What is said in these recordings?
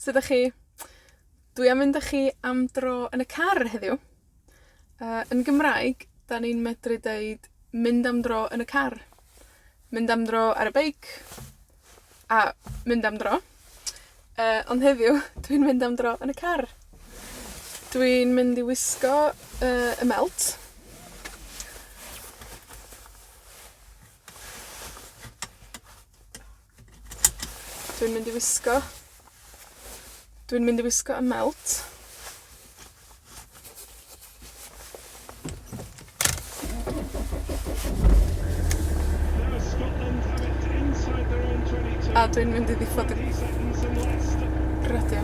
Sut ydych chi? Dwi am mynd â chi am dro yn y car heddiw. Yn Gymraeg, da ni'n medru deud mynd am dro yn y car. Mynd am dro ar y beic, a mynd am dro. Ond heddiw, dwi'n mynd am dro yn y car. Dwi'n mynd i wisgo y melt. Dwi'n mynd i wisgo y melt. A dwi'n mynd i ddiffodd y radio.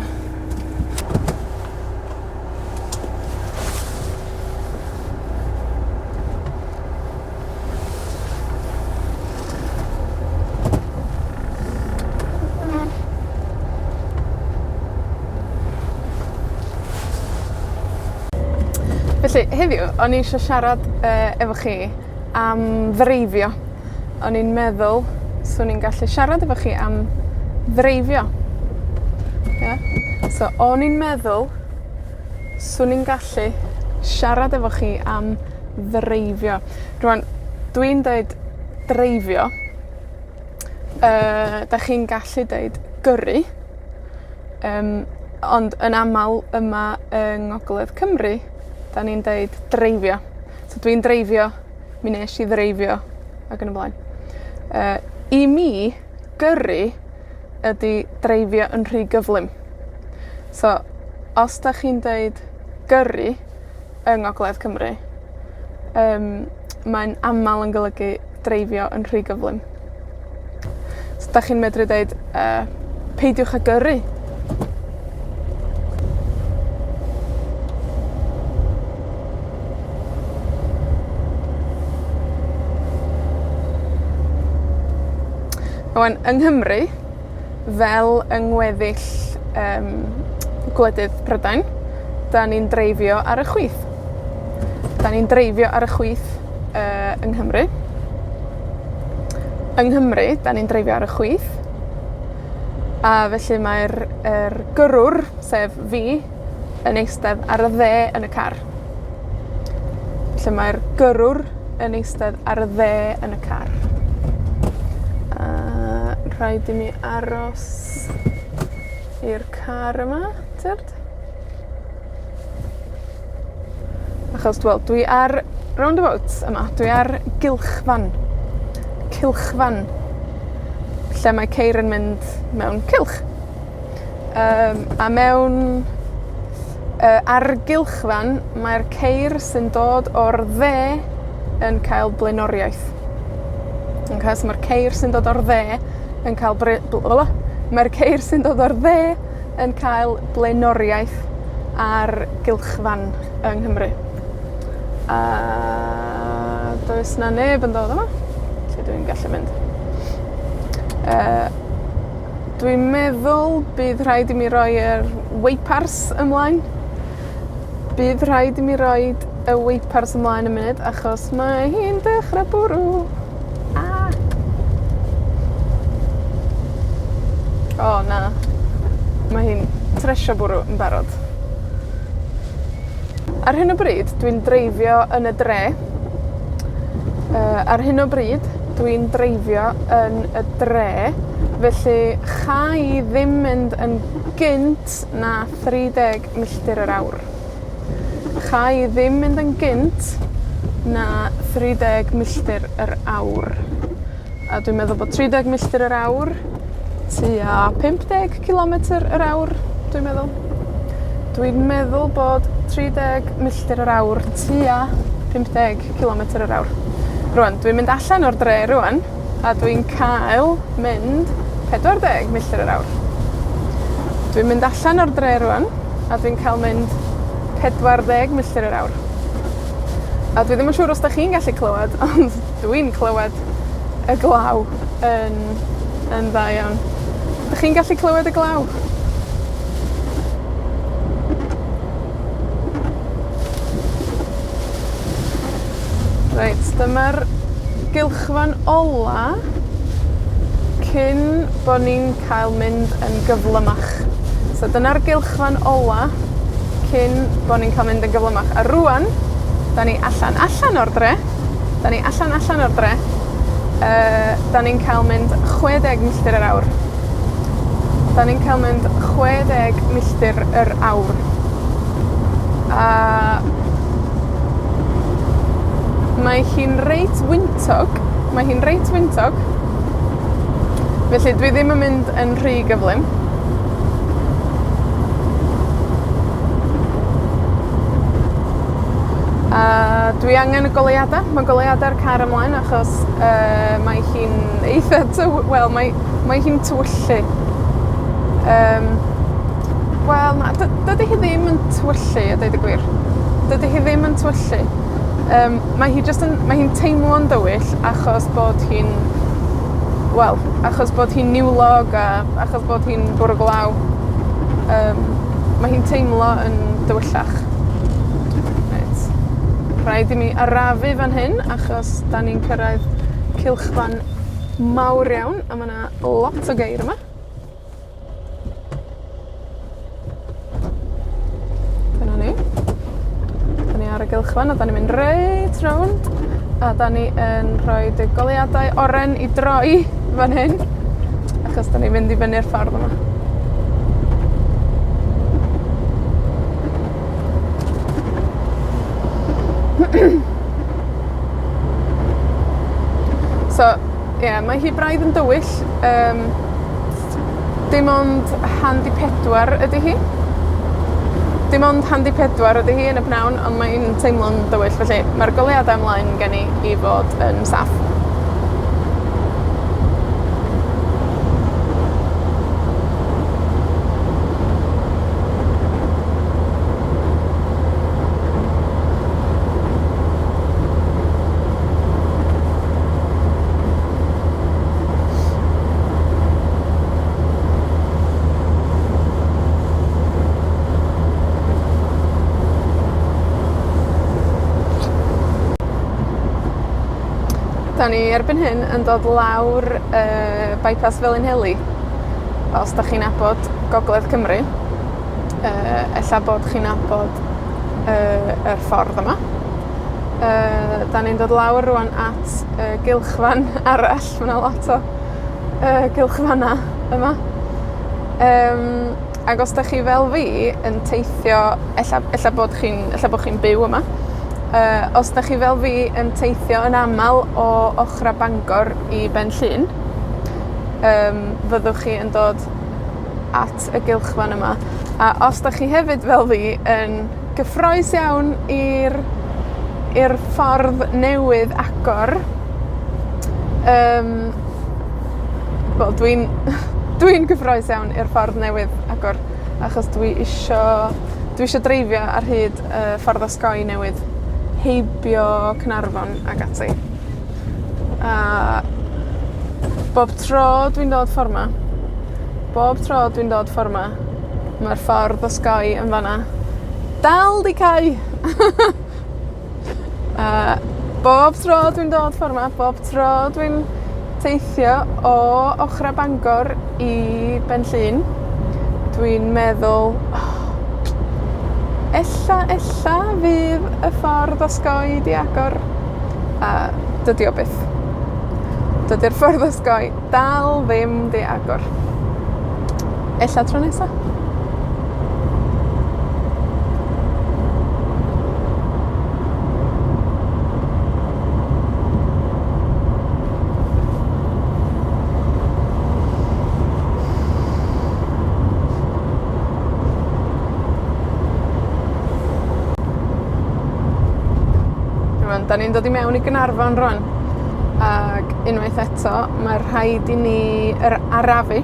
Felly, heddiw, o'n i eisiau siarad efo chi am ddreifio. O'n i'n meddwl, swn i'n gallu siarad efo chi am ddreifio. Yeah? So, o'n i'n meddwl, swn i'n gallu siarad efo chi am ddreifio. Rwan, dwi'n deud dreifio. Da chi'n gallu deud gyrru. Ond yn amal yma yng Ngogledd Cymru, da ni'n deud ddreifio. So dwi'n dreifio, mi nes i ddreifio, ac yn y blaen. I mi, gyrru ydi dreifio yn rhy gyflym. So, os da chi'n deud gyrru yng Ngogledd Cymru, mae'n amal yn golygu dreifio yn rhy gyflym. So, da chi'n medru deud, peidiwch â gyrru. Rwan, yng Nghymru, fel yng ngweddill gwledydd Prydain, da ni'n dreifio ar y chwith. Da ni'n dreifio ar y chwith yng Nghymru. Yng Nghymru, da ni'n dreifio ar y chwith. A felly mae'r gyrrwr, sef fi, yn eistedd ar y dde yn y car. Felly mae'r gyrrwr yn eistedd ar y dde yn y car. Rhaid i mi aros i'r car yma, tyd? Achos, wel, dwi ar roundabout yma. Dwi ar gylchfan. Cylchfan. Lle mae ceir yn mynd mewn cylch. A mewn... ar gylchfan, mae'r ceir sy'n dod o'r dde yn cael blaenoriaeth. Okay, so mae'r ceir sy'n dod o'r dde yn cael Mae'r ceir sy'n dod o'r dde yn cael blaenoriaeth ar gylchfan yng Nghymru. A does na neb yn dod yma, lle dwi'n gallu mynd. Dwi'n meddwl bydd rhaid i mi roi'r weipars ymlaen. Bydd rhaid i mi roid y weipars ymlaen y munud, achos mae hi'n dechrau bwrw. O, na. Mae hi'n tresio bwrw yn barod. Ar hyn o bryd, dwi'n dreifio yn y dre. Ar hyn o bryd, dwi'n dreifio yn y dre. Felly, cha i ddim mynd yn gynt na 30 milltir yr awr. Cha i ddim mynd yn gynt na 30 milltir yr awr. A dwi'n meddwl bod 30 milltir yr awr tua 50 km yr awr, dwi'n meddwl. Dwi'n meddwl bod 30 milltir yr awr tua 50 km yr awr. Rwan, dwi'n mynd allan o'r dre rwan, a dwi'n cael mynd 40 milltir yr awr. Dwi'n mynd allan o'r dre rwan, a dwi'n cael mynd 40 milltir yr awr. A dwi ddim yn siŵr os da chi'n gallu clywed, ond dwi'n clywed y glaw yn dda iawn. Ydych chi'n gallu clywed y glaw? Reit, dyma'r gylchfan ola cyn bo ni'n cael mynd yn gyflymach. So dyna'r gylchfan ola cyn bo' ni'n cael mynd yn gyflymach. A rŵan, da ni allan o'r dre. Da ni allan o'r dre. Da ni'n cael mynd 60 milltir yr awr. Da ni'n cael mynd 60 milltir yr awr. A mae hi'n reit wyntog. Felly dwi ddim yn mynd yn rhy gyflym. A dwi angen y goleuada. Mae goleuada'r car ymlaen achos mae hi'n eitha wel, mae hi'n tywyllu. Wel, dydy hi ddim yn tywyllu, a dweud y gwir. Dydy hi ddim yn tywyllu. Mae hi'n teimlo'n dywyll achos bod hi'n, wel, achos bod hi'n niwlog a achos bod hi'n bwrw glaw. Mae hi'n teimlo yn dywyllach. Right. Rhaid i mi arafu fan hyn achos da ni'n cyrraedd cylchfan mawr iawn a mae yna lot o geir yma. Dyna ni. Da ni ar y gylchfan a da ni'n mynd reit rownd a da ni yn rhoi y goleuadau oren i droi fan hyn achos da ni'n mynd i fyny'r ffordd yma. So, mae hi braidd yn dywyll. Dim ond handi 4 ydy hi. Dim ond handi 4 ydy hi yn y pnawn, ond mae'n teimlo'n dywyll. Felly, mae'r goleuadau ymlaen gen i fod yn saff. Da ni erbyn hyn yn dod lawr bypass Bienvenido. Os da chi'n nabod Ngogledd Cymru, ella bod chi'n nabod yr ffordd yma. Da ni'n dod lawr rwan at gylchfan arall. Mae lot o gylchfana yma. Ac os da chi fel fi yn teithio, ella bod chi'n byw yma. Os da chi fel fi yn teithio yn amal o ochra Bangor i Benllyn, fyddwch chi yn dod at y gylchfan yma. A os da chi hefyd fel fi yn gyffrous iawn i'r ffordd newydd agor, wel, dwi'n gyffrous iawn i'r ffordd newydd agor, achos dwi isio dreifio ar hyd ffordd osgoi newydd, heibio Caernarfon ag ati. A bob tro dwi'n dod ffordd ma, mae'r ffordd osgoi yn fanna dal di cau. Bob tro dwi'n dod ffordd ma, bob tro dwi'n teithio o ochra Bangor i Benllyn, dwi'n meddwl, ella fydd y ffordd osgoi di agor. A dydi o byth. Dydi'r ffordd osgoi dal ddim di agor. Ella tro nesa. Da ni'n dod i mewn i Gaernarfon rwan, ac unwaith eto, mae rhaid i ni arafu.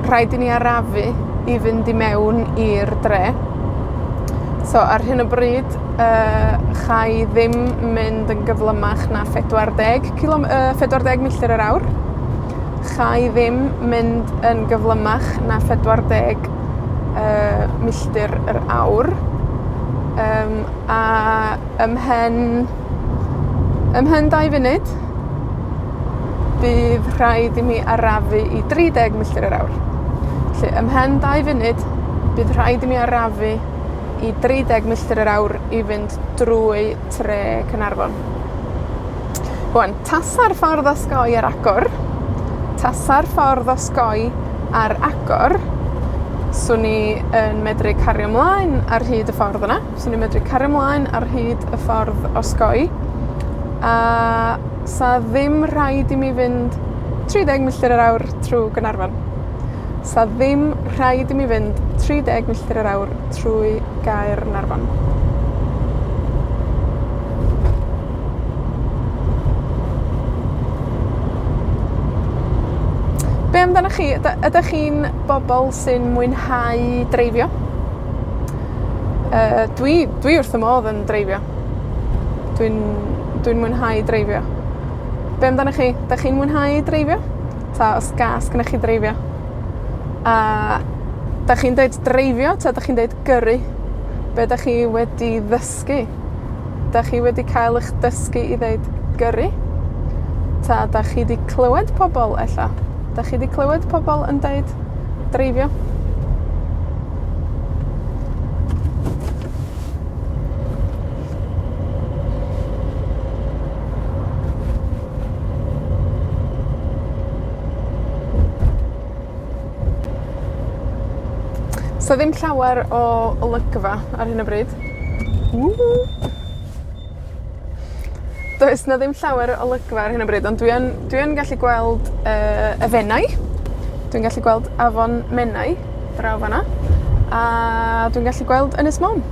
Rhaid i ni arafu i fynd i mewn i'r dre. So, ar hyn o bryd, chai ddim mynd yn gyflymach na 40 milltir yr awr. Chai ddim mynd yn gyflymach na 40 milltir yr awr. A ymhen 2 funud, bydd rhaid i mi arafu i 30 milltir yr awr. Felly, ymhen 2 funud, bydd rhaid i mi arafu i 30 milltir yr awr i fynd drwy tre Caernarfon. Rwan, tasa'r ffordd osgoi ar agor. Tasa'r ffordd osgoi ar agor. Swn i yn medru cario ymlaen ar hyd y ffordd yna. Swn i'n medru cario ymlaen ar hyd y ffordd osgoi. A sa ddim rhaid i mi fynd 30 milltir yr awr trwy Gaernarfon. Sa ddim rhaid i mi fynd 30 milltir yr awr trwy Gaernarfon. Be amdanoch chi? Ydych chi'n bobl sy'n mwynhau dreifio? Dwi wrth fy modd yn dreifio. Dwi'n mwynhau dreifio. Be amdanoch chi? Ydych chi'n mwynhau dreifio? Ta os gas gynnach chi dreifio? A ydych chi'n deud dreifio, ta ydych chi'n deud gyrru? Be ydych chi wedi ddysgu? Ydych chi wedi cael eich dysgu i ddeud gyrru? Ta ydych chi wedi clywed pobl ella? Ydych chi wedi clywed pobl yn deud dreifio? So ddim llawer o olygfa ar hyn o bryd. Does na ddim llawer o olygfa ar hyn o bryd, ond dwi yn gallu gweld y fennau. Dwi'n gallu gweld afon Menai draw fanna. A dwi'n gallu gweld Ynys Môn.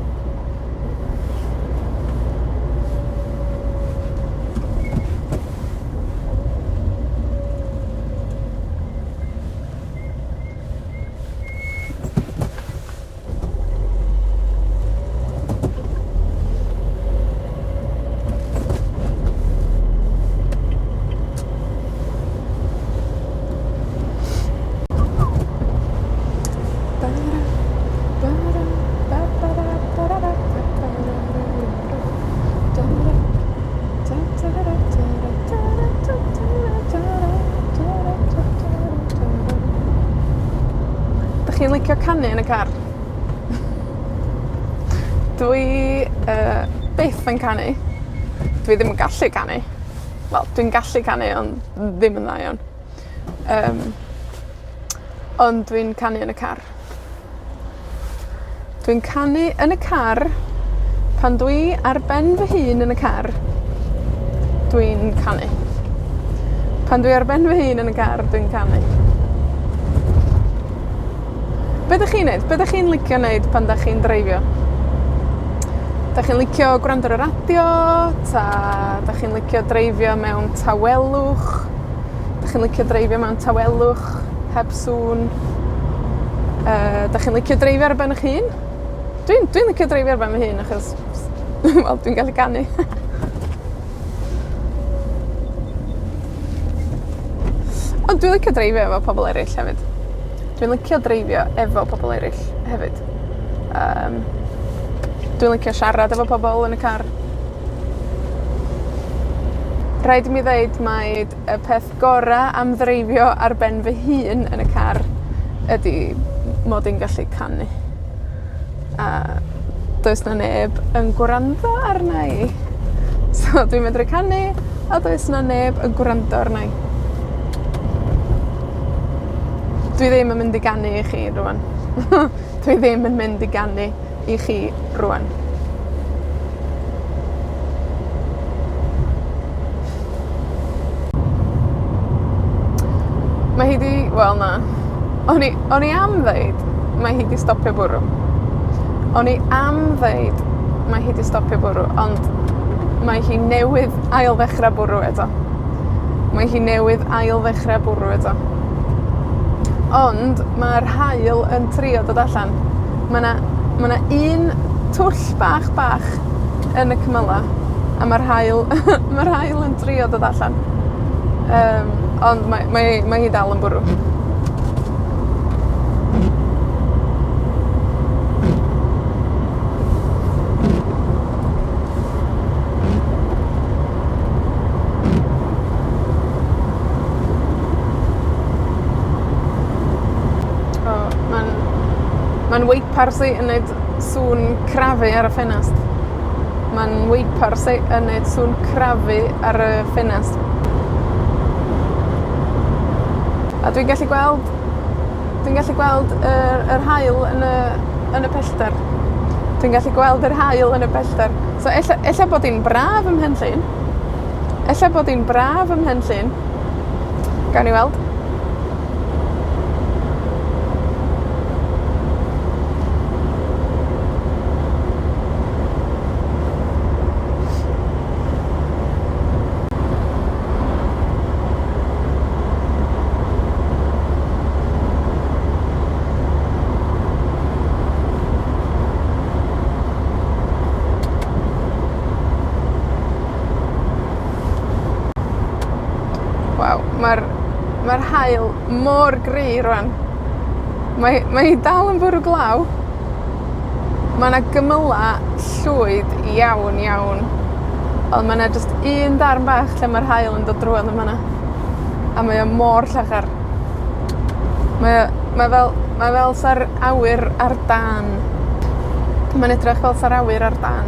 Chi'n licio canu yn y car? Dwi byth yn canu. Dwi ddim yn gallu canu. Wel, dwi'n gallu canu, ond ddim yn dda iawn. Ond dwi'n canu yn y car. Dwi'n canu yn y car pan dwi ar ben fy hun yn y car. Dwi'n canu. Pan dwi ar ben fy hun yn y car, dwi'n canu. Be ydych chi'n neud? Be ydych chi'n licio neud pan ydych chi'n dreifio? Ydych chi'n licio gwrando ar y radio? Ta ydych chi'n licio dreifio mewn tawelwch? Ydych chi'n licio dreifio mewn tawelwch heb sŵn? Ydych chi'n licio dreifio ar ben eich hun? Dwi'n licio dreifio ar ben fy hun achos wel, dwi'n gallu canu. Ond dwi'n licio dreifio efo pobl eraill hefyd. Dwi'n licio dreifio efo pobl eraill hefyd. Dwi'n licio siarad efo pobl yn y car. Rhaid i mi ddeud mai y peth gora am ddreifio ar ben fy hun yn y car ydy mod i'n gallu canu. A does na neb yn gwrando arna i. So dwi'n medru canu, a does na neb yn gwrando arna i. Dwi ddim yn mynd i ganu i chi rwan. Dwi ddim yn mynd i ganu i chi rwan. Mae hi di... Wel, na. O'n i am ddeud mae hi di stopio bwrw. O'n i am ddeud mae hi di stopio bwrw, ond mae hi newydd ail ddechrau bwrw eto. Mae hi newydd ail ddechrau bwrw eto. Ond mae'r haul yn trio dod allan. Mae 'na un twll bach yn y cymyla, a mae'r haul yn trio dod allan. Ond mae hi dal yn bwrw. Mae'n weipar si yn neud sŵn crafu ar y ffenast. Mae'n weipar si yn neud sŵn crafu ar y ffenast. A dwi'n gallu gweld yr haul yn y pellter. Dwi'n gallu gweld yr haul yn y pellter. So, ella bod hi'n braf ym Mhenllyn. Ella bod hi'n braf ym Mhenllyn. Gawn ni weld. Mae'r haul mor gry rwan. Mae hi dal yn bwrw glaw. Mae yna gymyla llwyd iawn. Ond mae yna just un darn bach lle mae'r haul yn dod drwodd yma. A mae o mor llachar. Mae fel sa'r awyr ar dan. Mae'n edrych fel sa'r awyr ar dan.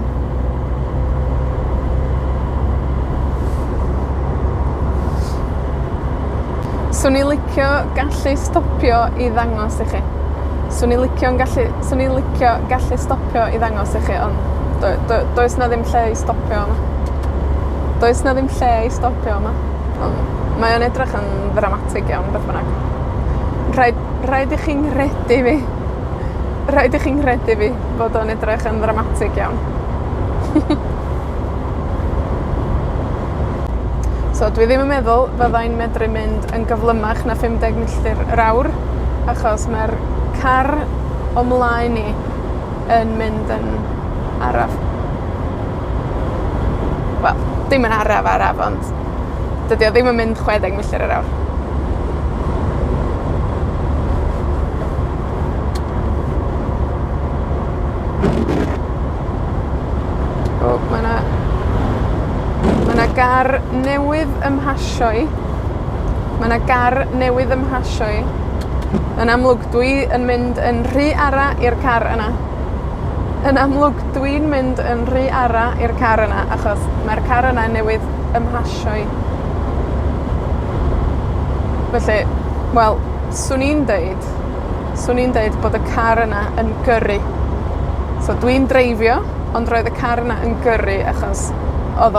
Swn i'n licio gallu stopio i ddangos i chi. Swn i'n licio gallu stopio i ddangos i chi, ond does na ddim lle i stopio yma. Does na ddim lle i stopio yma. Mae o'n edrych yn ddramatig iawn, beth bynnag. Rhaid i chi'n nghredu fi. Rhaid i chi'n nghredu fi bod o'n edrych yn ddramatig iawn. So, dwi ddim yn meddwl fyddai'n medru mynd yn gyflymach na 50 milltir yr awr, achos mae'r car o mlaen i yn mynd yn araf. Wel, dim yn araf, ond dydy o ddim yn mynd 60 milltir yr awr. O, mae 'na gar newydd ymhasio i. Mae 'na gar newydd ymhasio i. Yn amlwg, dwi yn mynd yn rhy ara i'r car yna. Yn amlwg, dwi'n mynd yn rhy ara i'r car yna, achos mae'r car yna newydd ymhasio i. Felly, wel, swn i'n deud bod y car yna yn gyrru. So, dwi'n dreifio, ond roedd y car yna yn gyrru, achos oedd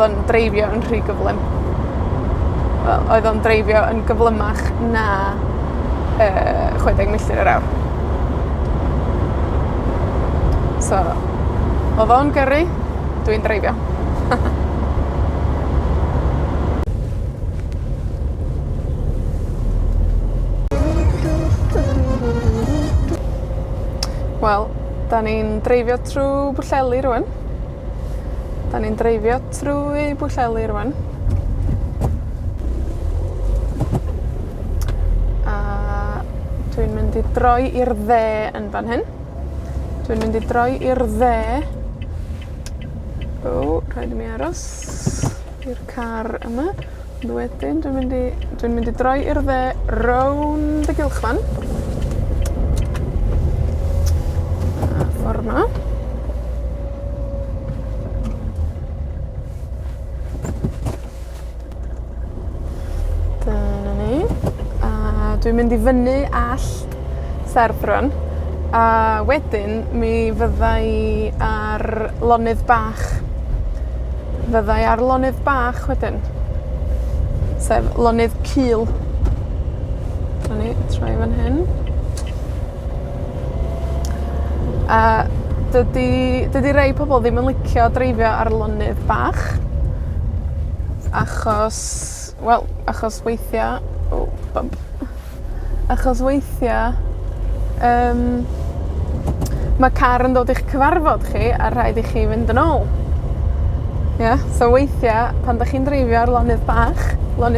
o'n dreifio yn rhy gyflym. Wel, oedd o'n dreifio yn gyflymach na 60 milltir yr awr. So, oedd o'n gyrru, dwi'n dreifio. Wel, da ni'n dreifio trwy Bwllheli rwan. Da ni'n dreifio trwy Bwllheli rwan. A dwi'n mynd i droi i'r dde yn fan hyn. Dwi'n mynd i droi i'r dde. O, rhaid i mi aros i'r car yma. Ond wedyn, dwi'n mynd i droi i'r dde rownd y gylchfan. A ffordd yma. Dwi'n mynd i fyny allt serth rwan, a wedyn mi fyddai ar lonydd bach. Fyddai ar lonydd bach wedyn, sef lonydd cul. Troi fan hyn. A dydy rei pobl ddim yn licio dreifio ar lonydd bach, achos weithia, achos weithia, mae car yn dod i'ch cyfarfod chi a rhaid i chi fynd yn ôl. So weithia, pan da chi'n dreifio ar lonydd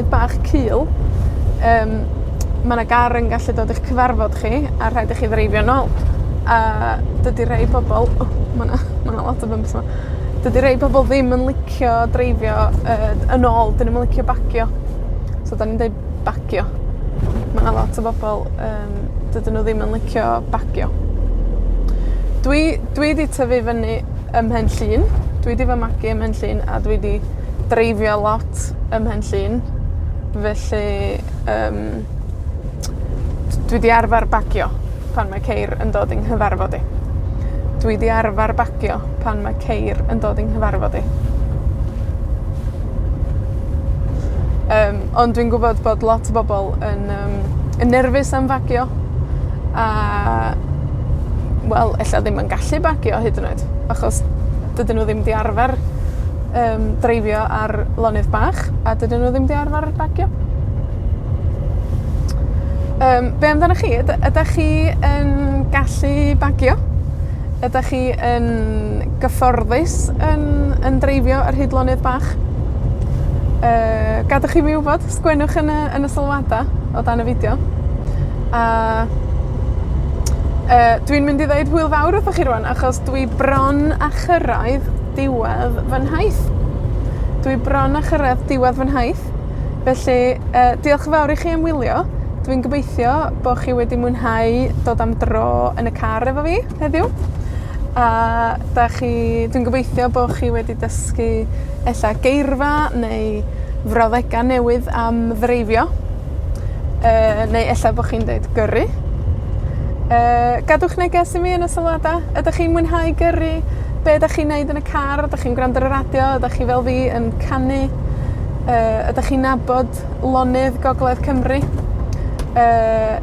bach cul, mae yna gar yn gallu dod i'ch cyfarfod chi a rhaid i chi ddreifio yn ôl. A dydy rei pobl, mae yna lot o bumps yma. Dydy rei pobl ddim yn licio dreifio yn ôl, dyn nhw'n licio bagio. So da ni'n dweud bagio. Mae yna lot o bobl, dydyn nhw ddim yn licio bagio. Dwi 'di tyfu fyny ym Mhenllyn. Dwi 'di fy magu ym Mhenllyn, a dwi 'di dreifio lot ym Mhenllyn. Felly, dwi 'di arfer bagio pan mae ceir yn dod i'n nghyfarfod i. Dwi 'di arfer bagio pan mae ceir yn dod i'n nghyfarfod i. Ond dwi'n gwybod bod lot o bobl yn nerfus am bagio, a, wel, ella ddim yn gallu bagio hyd yn oed, achos dydyn nhw ddim 'di arfer dreifio ar lonydd bach, a dydyn nhw ddim 'di arfer bagio. Be amdanoch chi? Ydych chi yn gallu bagio? Ydych chi yn gyfforddus yn dreifio ar hyd lonydd bach? Gadwch chi fi wybod, sgwennwch yn y sylwada o dan y fideo. A dwi'n mynd i ddeud hwyl fawr wrthoch chi rwan, achos dwi bron a chyrraedd diwedd fy nhaith. Dwi bron a chyrraedd diwedd fy nhaith. Felly, diolch yn fawr i chi am wylio. Dwi'n gobeithio bo' chi wedi mwynhau dod am dro yn y car efo fi heddiw. A dwi'n gobeithio bo' chi wedi dysgu ella geirfa neu frawddegau newydd am ddreifio. Neu ella bo' chi'n deud gyrru. Gadwch neges i mi yn y sylwada. Ydych chi'n mwynhau gyrru? Be ydych chi'n neud yn y car? Ydych chi'n gwrando ar y radio? Ydych chi fel fi yn canu? Ydych chi'n nabod lonydd Ngogledd Cymru?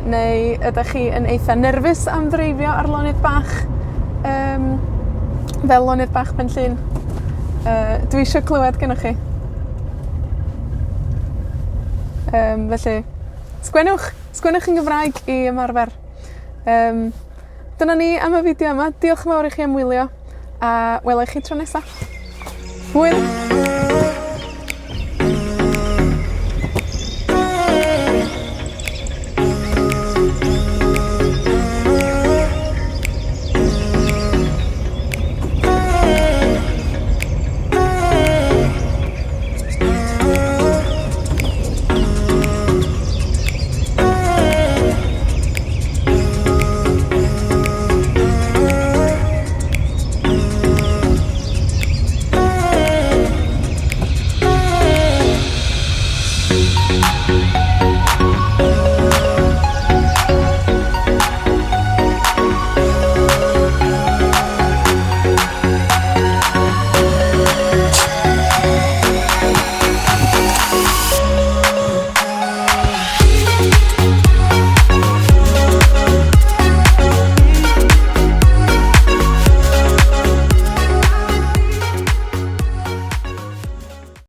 Neu ydych chi yn eitha nerfus am ddreifio ar lonydd bach? Fel lonydd bach Mhenllyn. Dwi eisiau clywed gennych chi. Felly, sgwennwch yn Gymraeg i ymarfer. Dyna ni am y fideo yma. Diolch yn fawr i chi am wylio, a welai chi tro nesa. Hwyl!